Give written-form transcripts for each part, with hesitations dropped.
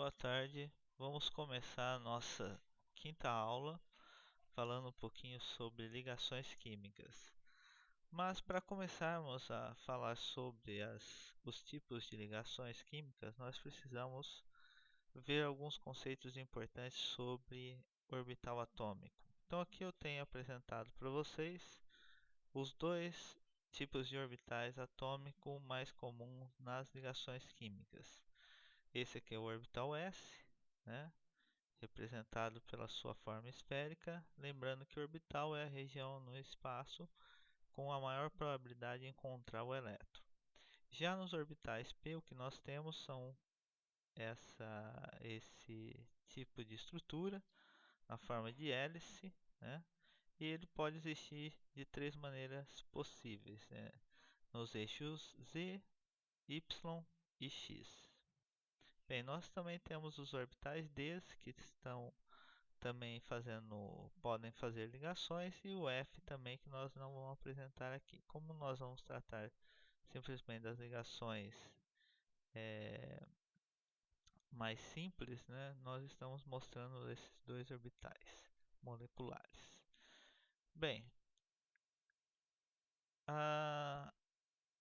Boa tarde. Vamos começar a nossa quinta aula falando um pouquinho sobre ligações químicas. Mas para começarmos a falar sobre os tipos de ligações químicas, nós precisamos ver alguns conceitos importantes sobre orbital atômico. Então aqui eu tenho apresentado para vocês os dois tipos de orbitais atômicos mais comuns nas ligações químicas. Esse aqui é o orbital S, né? Representado pela sua forma esférica, lembrando que o orbital é a região no espaço com a maior probabilidade de encontrar o elétron. Já nos orbitais P, o que nós temos são esse tipo de estrutura, na forma de hélice, né? E ele pode existir de três maneiras possíveis, né? Nos eixos Z, Y e X. Bem, nós também temos os orbitais D, que estão também podem fazer ligações, e o F também, que nós não vamos apresentar aqui. Como nós vamos tratar simplesmente das ligações mais simples, né, nós estamos mostrando esses dois orbitais moleculares. Bem,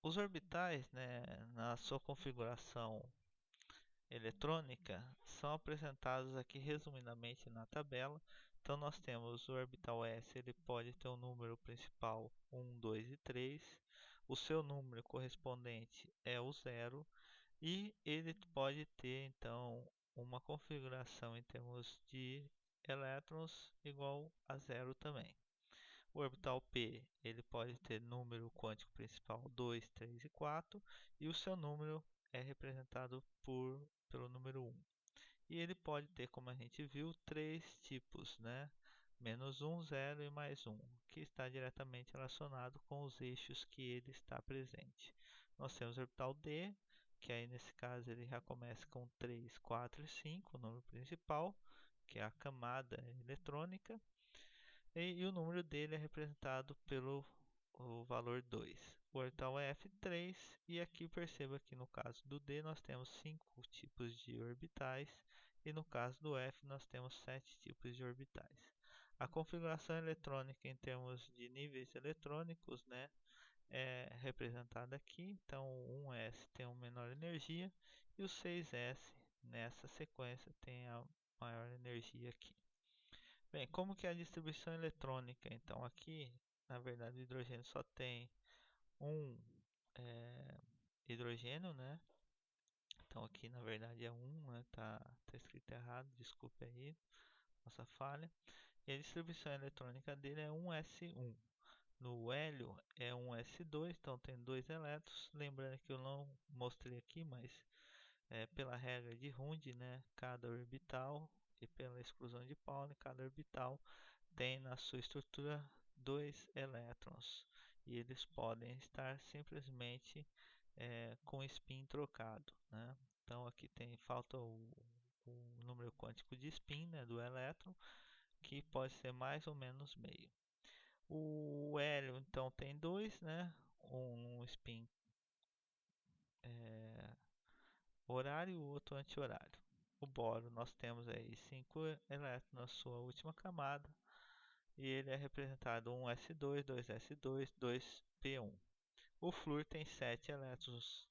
os orbitais, né, na sua configuração eletrônica são apresentados aqui resumidamente na tabela. Então nós temos o orbital S, ele pode ter um número principal 1, 2 e 3. O seu número correspondente é o 0 e ele pode ter então uma configuração em termos de elétrons igual a 0 também. O orbital P, ele pode ter número quântico principal 2, 3 e 4 e o seu número é representado pelo número 1. E ele pode ter, como a gente viu, três tipos, né? Menos 1, 0 e mais 1, que está diretamente relacionado com os eixos que ele está presente. Nós temos o orbital D, que aí nesse caso ele já começa com 3, 4 e 5, o número principal, que é a camada eletrônica. E o número dele é representado pelo o valor 2. O orbital é F3 e aqui perceba que no caso do D nós temos 5 tipos de orbitais e no caso do F nós temos 7 tipos de orbitais. A configuração eletrônica em termos de níveis eletrônicos, né, é representada aqui. Então o 1s tem uma menor energia e o 6s nessa sequência tem a maior energia aqui. Bem, como que é a distribuição eletrônica? Então aqui, na verdade, o hidrogênio só tem um hidrogênio, né? Então aqui na verdade é 1, né? Tá escrito errado, desculpe aí, nossa falha. E a distribuição eletrônica dele é 1s1. No hélio é 1s2, então tem dois elétrons. Lembrando que eu não mostrei aqui, mas pela regra de Hund, né? Cada orbital e pela exclusão de Pauli, cada orbital tem na sua estrutura dois elétrons e eles podem estar simplesmente com spin trocado, né? Então aqui falta o número quântico de spin, né, do elétron, que pode ser mais ou menos meio. O hélio então tem dois, né, um spin horário e o outro anti-horário. O boro nós temos aí 5 elétrons na sua última camada e ele é representado 1s2, 2s2, 2p1. O flúor tem 7 elétrons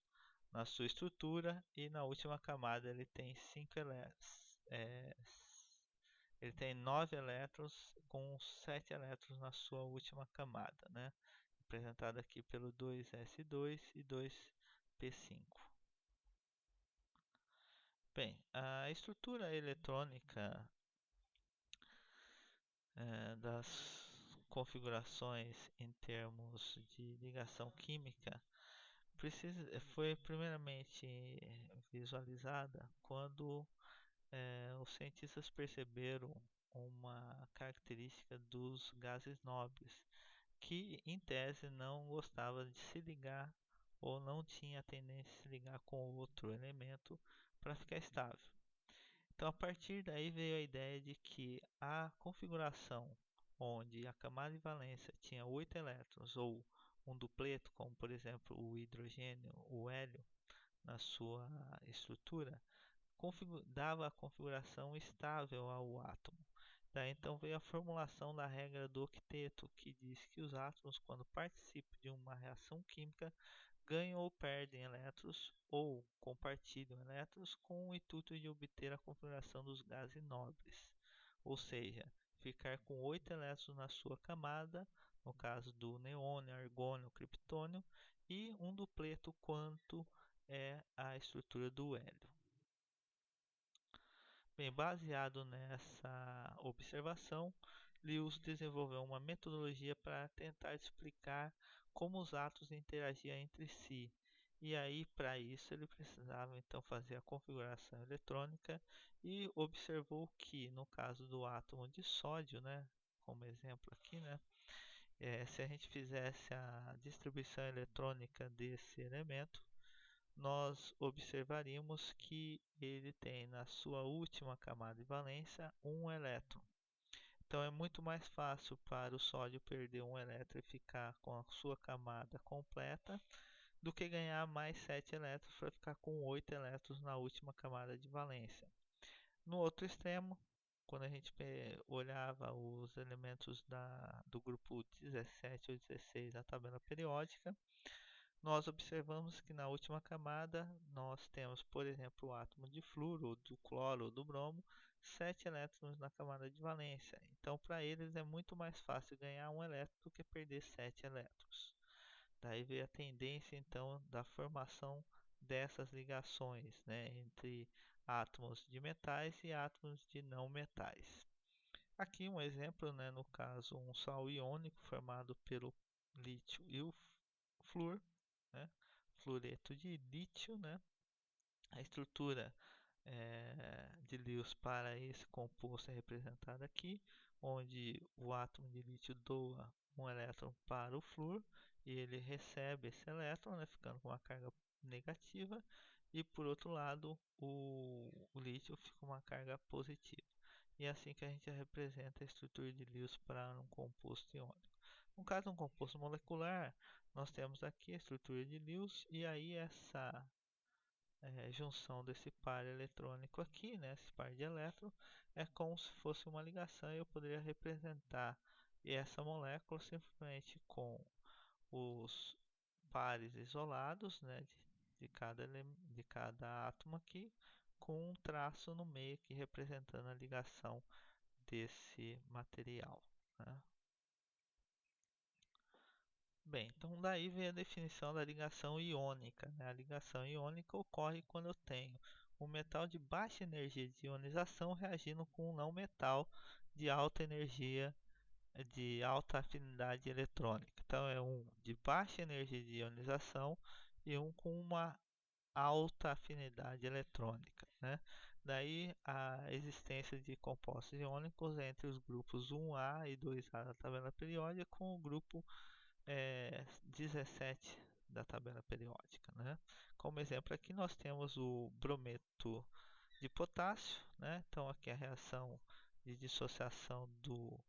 na sua estrutura e na última camada ele tem 5 elétrons. Ele tem 9 elétrons com 7 elétrons na sua última camada, né? Representado aqui pelo 2s2 e 2p5. Bem, a estrutura eletrônica das configurações em termos de ligação química foi primeiramente visualizada quando os cientistas perceberam uma característica dos gases nobres, que em tese não gostava de se ligar ou não tinha a tendência de se ligar com outro elemento para ficar estável. Então a partir daí veio a ideia de que a configuração onde a camada de valência tinha 8 elétrons ou um dupleto, como por exemplo o hidrogênio, o hélio, na sua estrutura, dava a configuração estável ao átomo. Daí então veio a formulação da regra do octeto, que diz que os átomos, quando participam de uma reação química, ganham ou perdem elétrons ou compartilham elétrons com o intuito de obter a configuração dos gases nobres, ou seja, ficar com 8 elétrons na sua camada, no caso do neônio, argônio, criptônio, e um dupleto, quanto é a estrutura do hélio. Bem, baseado nessa observação, Lewis desenvolveu uma metodologia para tentar explicar como os átomos interagiam entre si. E aí, para isso, ele precisava então fazer a configuração eletrônica e observou que, no caso do átomo de sódio, né, como exemplo aqui, né, se a gente fizesse a distribuição eletrônica desse elemento, nós observaríamos que ele tem na sua última camada de valência um elétron. Então é muito mais fácil para o sódio perder um elétron e ficar com a sua camada completa do que ganhar mais 7 elétrons para ficar com 8 elétrons na última camada de valência. No outro extremo, quando a gente olhava os elementos do grupo 17 ou 16 da tabela periódica, nós observamos que na última camada nós temos, por exemplo, o átomo de flúor, ou do cloro, ou do bromo, 7 elétrons na camada de valência. Então, para eles é muito mais fácil ganhar um elétron do que perder 7 elétrons. Daí veio a tendência, então, da formação dessas ligações, né, entre átomos de metais e átomos de não metais. Aqui um exemplo, né, no caso, um sal iônico formado pelo lítio e o flúor, né? Fluoreto de lítio, né? A estrutura de Lewis para esse composto é representada aqui, onde o átomo de lítio doa um elétron para o flúor e ele recebe esse elétron, né, ficando com uma carga negativa, e por outro lado o lítio fica com uma carga positiva. E é assim que a gente representa a estrutura de Lewis para um composto iônico. No caso de um composto molecular, nós temos aqui a estrutura de Lewis e aí essa junção desse par eletrônico aqui, né, esse par de elétrons, é como se fosse uma ligação e eu poderia representar essa molécula simplesmente com os pares isolados, né, de cada átomo aqui, com um traço no meio aqui representando a ligação desse material, né? Bem, então daí vem a definição da ligação iônica, né? A ligação iônica ocorre quando eu tenho um metal de baixa energia de ionização reagindo com um não metal de alta energia, de alta afinidade eletrônica. Então é um de baixa energia de ionização e um com uma alta afinidade eletrônica, né? Daí a existência de compostos iônicos entre os grupos 1A e 2A da tabela periódica com o grupo 17 da tabela periódica, né? Como exemplo aqui nós temos o brometo de potássio, né? Então aqui a reação de dissociação do,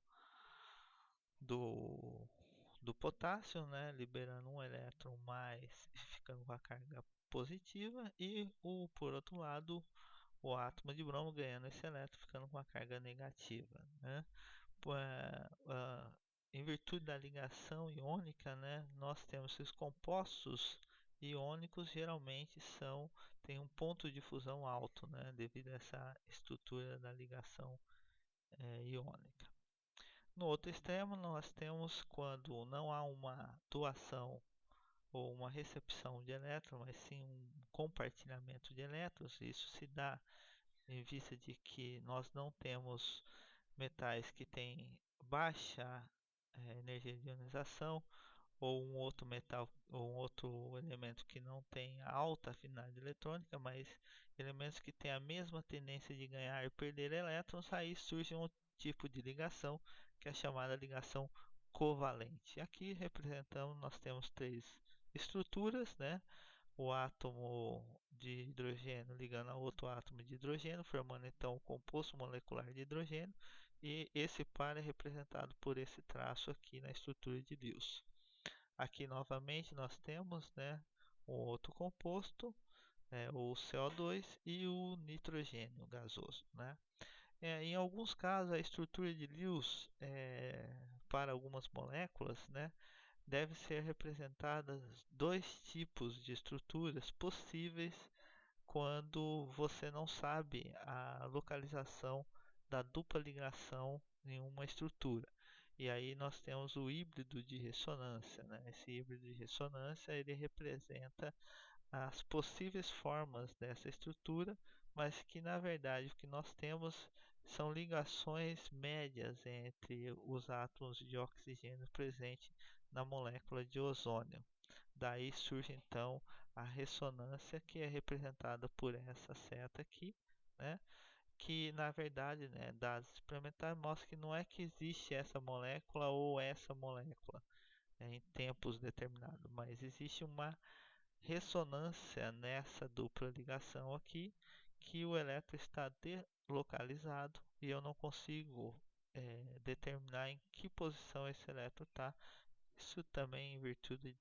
do potássio, né? Liberando um elétron mais, ficando com a carga positiva, e por outro lado o átomo de bromo ganhando esse elétron, ficando com a carga negativa, né? Em virtude da ligação iônica, né, nós temos que os compostos iônicos geralmente têm um ponto de fusão alto, né, devido a essa estrutura da ligação iônica. No outro extremo, nós temos quando não há uma doação ou uma recepção de elétrons, mas sim um compartilhamento de elétrons. Isso se dá em vista de que nós não temos metais que têm baixa energia de ionização, ou um outro metal ou um outro elemento que não tem alta afinidade eletrônica, mas elementos que têm a mesma tendência de ganhar e perder elétrons, aí surge um tipo de ligação que é chamada ligação covalente. Aqui representamos, nós temos três estruturas, né? O átomo de hidrogênio ligando a outro átomo de hidrogênio, formando então o composto molecular de hidrogênio, e esse par é representado por esse traço aqui na estrutura de Lewis. Aqui novamente nós temos, né, um outro composto, o CO2 e o nitrogênio gasoso, né? Em alguns casos, a estrutura de Lewis para algumas moléculas, né, deve ser representadas dois tipos de estruturas possíveis quando você não sabe a localização da dupla ligação em uma estrutura. E aí nós temos o híbrido de ressonância, né? Esse híbrido de ressonância ele representa as possíveis formas dessa estrutura, mas que na verdade o que nós temos são ligações médias entre os átomos de oxigênio presentes na molécula de ozônio. Daí surge então a ressonância, que é representada por essa seta aqui, né? Que na verdade, né, dados experimentais mostram que não é que existe essa molécula ou essa molécula, né, em tempos determinados, mas existe uma ressonância nessa dupla ligação aqui, que o elétron está delocalizado e eu não consigo determinar em que posição esse elétron está. Isso também em virtude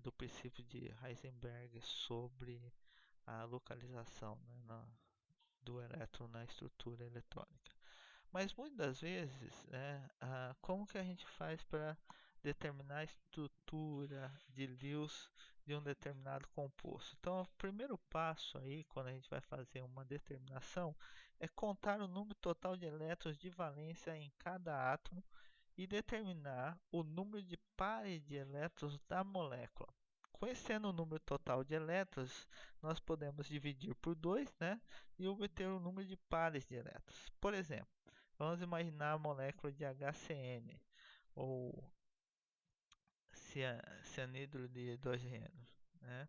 do princípio de Heisenberg sobre a localização, né, do elétron na estrutura eletrônica. Mas muitas das vezes, né, como que a gente faz para determinar a estrutura de Lewis de um determinado composto? Então, o primeiro passo aí, quando a gente vai fazer uma determinação, é contar o número total de elétrons de valência em cada átomo e determinar o número de pares de elétrons da molécula. Conhecendo o número total de elétrons, nós podemos dividir por 2, né, e obter o número de pares de elétrons. Por exemplo, vamos imaginar a molécula de HCN, ou cianidro de hidrogênio, né?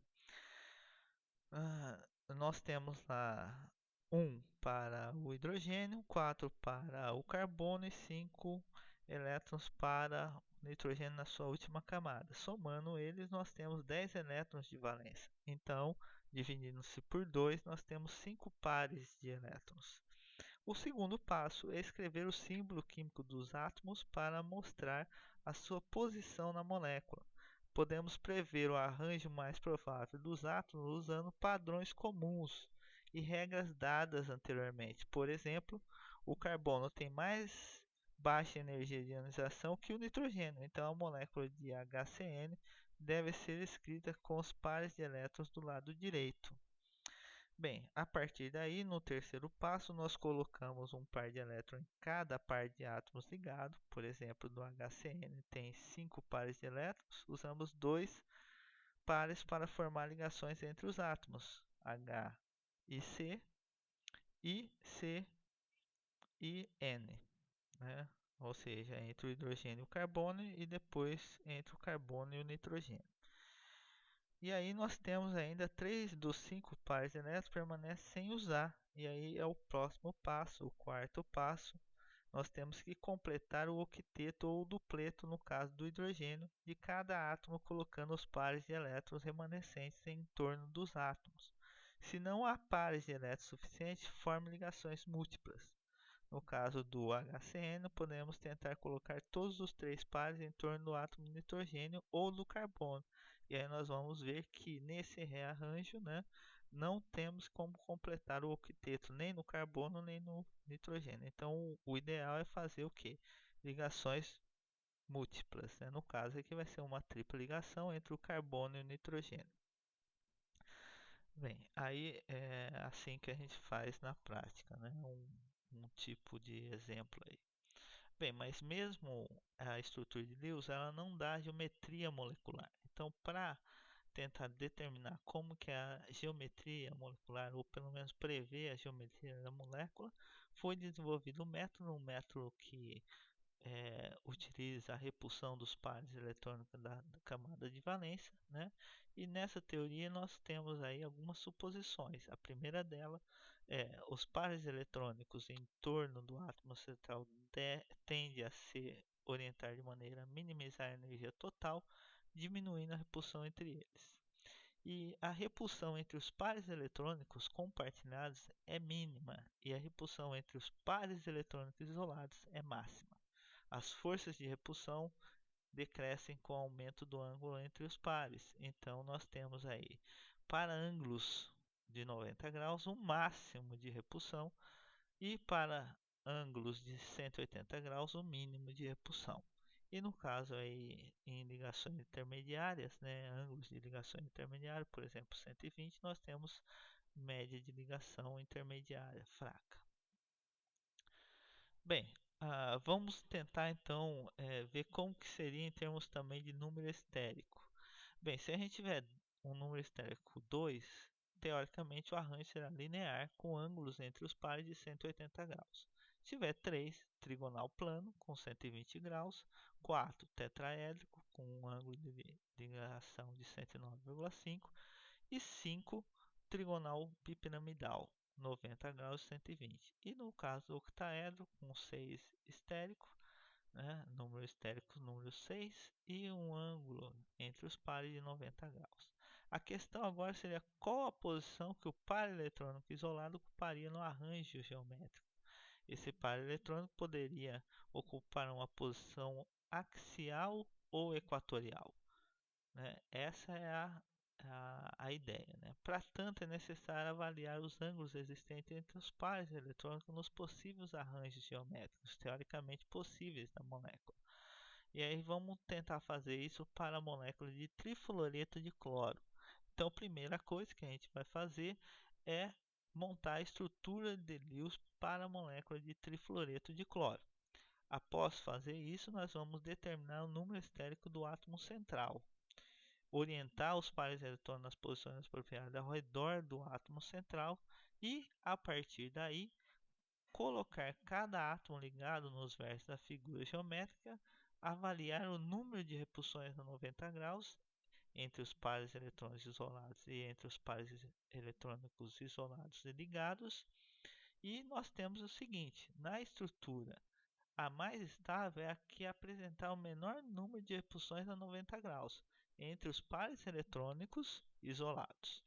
Nós temos lá 1 para o hidrogênio, 4 para o carbono e 5 elétrons para o nitrogênio na sua última camada. Somando eles, nós temos 10 elétrons de valência. Então, dividindo-se por 2, nós temos 5 pares de elétrons. O segundo passo é escrever o símbolo químico dos átomos para mostrar a sua posição na molécula. Podemos prever o arranjo mais provável dos átomos usando padrões comuns e regras dadas anteriormente. Por exemplo, o carbono tem mais baixa energia de ionização que o nitrogênio, então a molécula de HCN deve ser escrita com os pares de elétrons do lado direito. Bem, a partir daí, no terceiro passo, nós colocamos um par de elétrons em cada par de átomos ligado. Por exemplo, do HCN tem 5 pares de elétrons. Usamos 2 pares para formar ligações entre os átomos, H e C, e C e N, né? Ou seja, entre o hidrogênio e o carbono e depois entre o carbono e o nitrogênio. E aí nós temos ainda 3 dos 5 pares de elétrons permanecem sem usar. E aí é o próximo passo, o quarto passo. Nós temos que completar o octeto ou dupleto, no caso do hidrogênio, de cada átomo, colocando os pares de elétrons remanescentes em torno dos átomos. Se não há pares de elétrons suficientes, forme ligações múltiplas. No caso do HCN, podemos tentar colocar todos os 3 pares em torno do átomo de nitrogênio ou do carbono. E aí nós vamos ver que nesse rearranjo, né, não temos como completar o octeto nem no carbono nem no nitrogênio. Então o ideal é fazer o que? Ligações múltiplas, né? No caso aqui vai ser uma tripla ligação entre o carbono e o nitrogênio. Bem, aí é assim que a gente faz na prática, né? Um tipo de exemplo aí. Bem, mas mesmo a estrutura de Lewis, ela não dá geometria molecular. Então, para tentar determinar como que é a geometria molecular, ou pelo menos prever a geometria da molécula, foi desenvolvido um método que utiliza a repulsão dos pares eletrônicos da camada de valência, né? E nessa teoria nós temos aí algumas suposições. A primeira dela é os pares eletrônicos em torno do átomo central tende a se orientar de maneira a minimizar a energia total, diminuindo a repulsão entre eles. E a repulsão entre os pares eletrônicos compartilhados é mínima e a repulsão entre os pares eletrônicos isolados é máxima. As forças de repulsão decrescem com o aumento do ângulo entre os pares. Então nós temos aí para ângulos de 90 graus, um máximo de repulsão, e para ângulos de 180 graus, o mínimo de repulsão. E no caso aí em ligações intermediárias, né, ângulos de ligação intermediária, por exemplo, 120, nós temos média de ligação intermediária fraca. Bem, vamos tentar então ver como que seria em termos também de número estérico. Bem, se a gente tiver um número estérico 2, teoricamente o arranjo será linear com ângulos entre os pares de 180 graus. Se tiver 3, trigonal plano com 120 graus, 4, tetraédrico com um ângulo de ligação de 109,5 e 5, trigonal bipiramidal 90 graus e 120. E no caso octaedro com 6 estérico, né, número estérico número 6 e um ângulo entre os pares de 90 graus. A questão agora seria qual a posição que o par eletrônico isolado ocuparia no arranjo geométrico. Esse par eletrônico poderia ocupar uma posição axial ou equatorial, né? Essa é a ideia, né? Para tanto, é necessário avaliar os ângulos existentes entre os pares eletrônicos nos possíveis arranjos geométricos teoricamente possíveis da molécula. E aí vamos tentar fazer isso para a molécula de trifluoreto de cloro. Então, a primeira coisa que a gente vai fazer é montar a estrutura de Lewis para a molécula de trifluoreto de cloro. Após fazer isso, nós vamos determinar o número estérico do átomo central, orientar os pares eletrônicos nas posições apropriadas ao redor do átomo central e, a partir daí, colocar cada átomo ligado nos vértices da figura geométrica, avaliar o número de repulsões a 90 graus entre os pares eletrônicos isolados e entre os pares eletrônicos isolados e ligados. E nós temos o seguinte: na estrutura, a mais estável é a que apresentar o menor número de repulsões a 90 graus entre os pares eletrônicos isolados.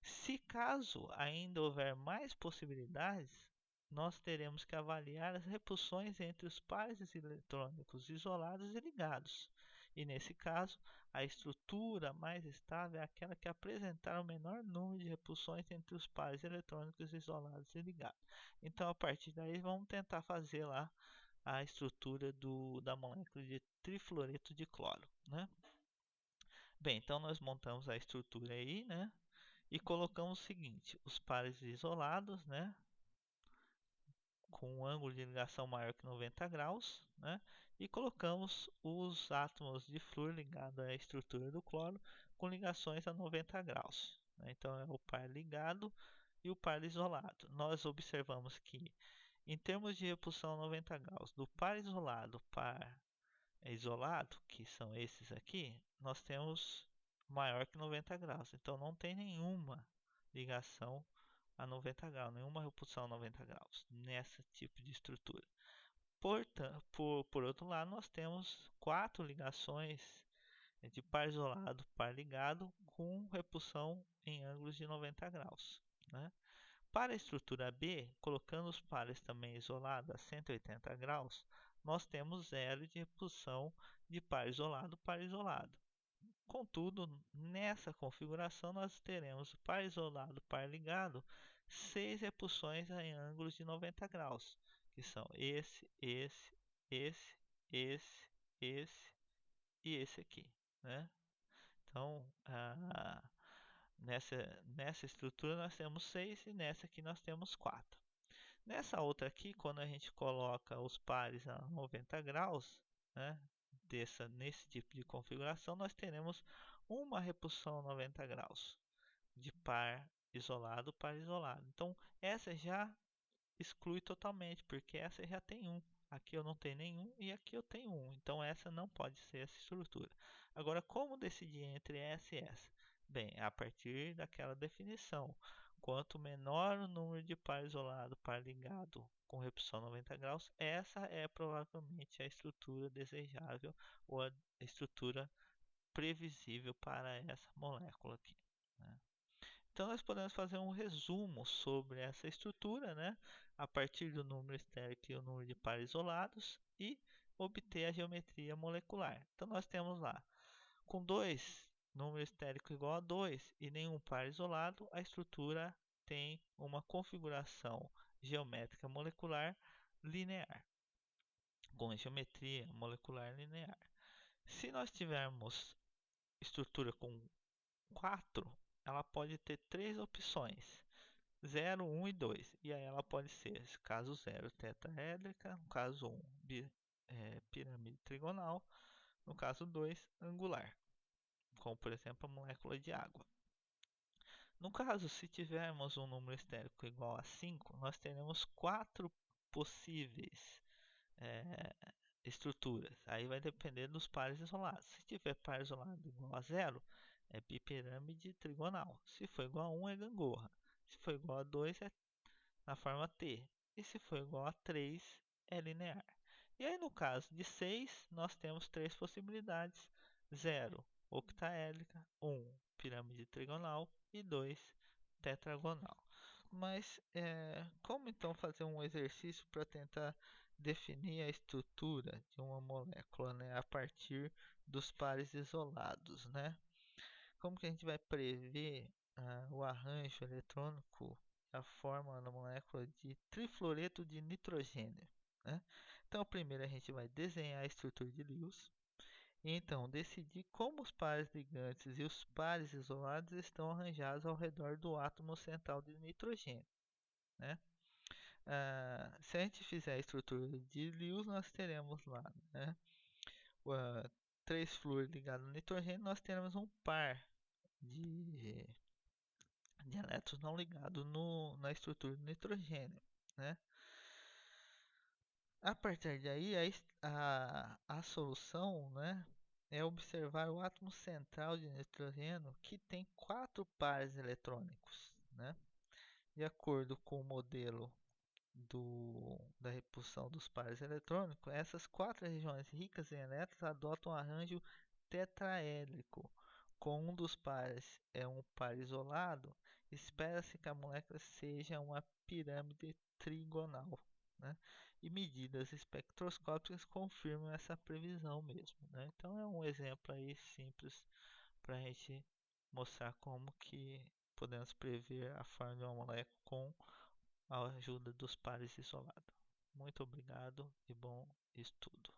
Se caso ainda houver mais possibilidades, nós teremos que avaliar as repulsões entre os pares eletrônicos isolados e ligados. E nesse caso, a estrutura mais estável é aquela que apresentar o menor número de repulsões entre os pares eletrônicos isolados e ligados. Então, a partir daí, vamos tentar fazer lá a estrutura da molécula de trifluoreto de cloro, né? Bem, então nós montamos a estrutura aí, né? E colocamos o seguinte: os pares isolados, né, com um ângulo de ligação maior que 90 graus, né? E colocamos os átomos de flúor ligados à estrutura do cloro com ligações a 90 graus, né? Então é o par ligado e o par isolado. Nós observamos que, em termos de repulsão a 90 graus, do par isolado par isolado, que são esses aqui, nós temos maior que 90 graus. Então não tem nenhuma ligação a 90 graus, nenhuma repulsão a 90 graus nesse tipo de estrutura. Por outro lado, nós temos 4 ligações de par isolado, par ligado, com repulsão em ângulos de 90 graus, né? Para a estrutura B, colocando os pares também isolados a 180 graus, nós temos zero de repulsão de par isolado, par isolado. Contudo, nessa configuração nós teremos par isolado, par ligado, 6 repulsões em ângulos de 90 graus, que são esse e esse aqui, né? Então, nessa estrutura nós temos 6 e nessa aqui nós temos 4. Nessa outra aqui, quando a gente coloca os pares a 90 graus, né, nesse tipo de configuração, nós teremos uma repulsão a 90 graus de par isolado, par isolado. Então, essa já exclui totalmente, porque essa já tem um. Aqui eu não tenho nenhum e aqui eu tenho um. Então, essa não pode ser essa estrutura. Agora, como decidir entre essa e essa? Bem, a partir daquela definição. Quanto menor o número de par isolado, par ligado com repulsão 90 graus, essa é provavelmente a estrutura desejável ou a estrutura previsível para essa molécula aqui, né? Então nós podemos fazer um resumo sobre essa estrutura, né, a partir do número estérico e o número de pares isolados e obter a geometria molecular. Então nós temos lá, com dois número estérico igual a 2 e nenhum par isolado, a estrutura tem uma configuração geométrica molecular linear, com geometria molecular linear. Se nós tivermos estrutura com 4, ela pode ter três opções: 0, 1 e 2. E aí ela pode ser, caso 0, tetraédrica, no caso 1, pirâmide trigonal, no caso 2, angular, como por exemplo a molécula de água. No caso, se tivermos um número estérico igual a 5, nós teremos 4 possíveis é, estruturas. Aí vai depender dos pares isolados. Se tiver par isolado igual a 0, é bipirâmide trigonal. Se for igual a 1, é gangorra. Se for igual a 2, é na forma T. E se for igual a 3, é linear. E aí no caso de 6, nós temos três possibilidades: 0, octaédrica, 1, pirâmide trigonal e 2, tetragonal. Mas como então fazer um exercício para tentar definir a estrutura de uma molécula, né, a partir dos pares isolados, né? Como que a gente vai prever o arranjo eletrônico, a forma da molécula de trifluoreto de nitrogênio, né? Então, primeiro a gente vai desenhar a estrutura de Lewis e então decidir como os pares ligantes e os pares isolados estão arranjados ao redor do átomo central de nitrogênio, né? Se a gente fizer a estrutura de Lewis, nós teremos lá, né, 3 flúor ligado ao nitrogênio, nós teremos um par de elétrons não ligados na estrutura do nitrogênio, né? A partir daí, a solução, né, é observar o átomo central de nitrogênio que tem 4 pares eletrônicos, né? De acordo com o modelo da repulsão dos pares eletrônicos, essas 4 regiões ricas em elétrons adotam um arranjo tetraédrico. Com um dos pares é um par isolado, espera-se que a molécula seja uma pirâmide trigonal, né? E medidas espectroscópicas confirmam essa previsão mesmo, né? Então é um exemplo aí simples para a gente mostrar como que podemos prever a forma de uma molécula com a ajuda dos pares isolados. Muito obrigado e bom estudo.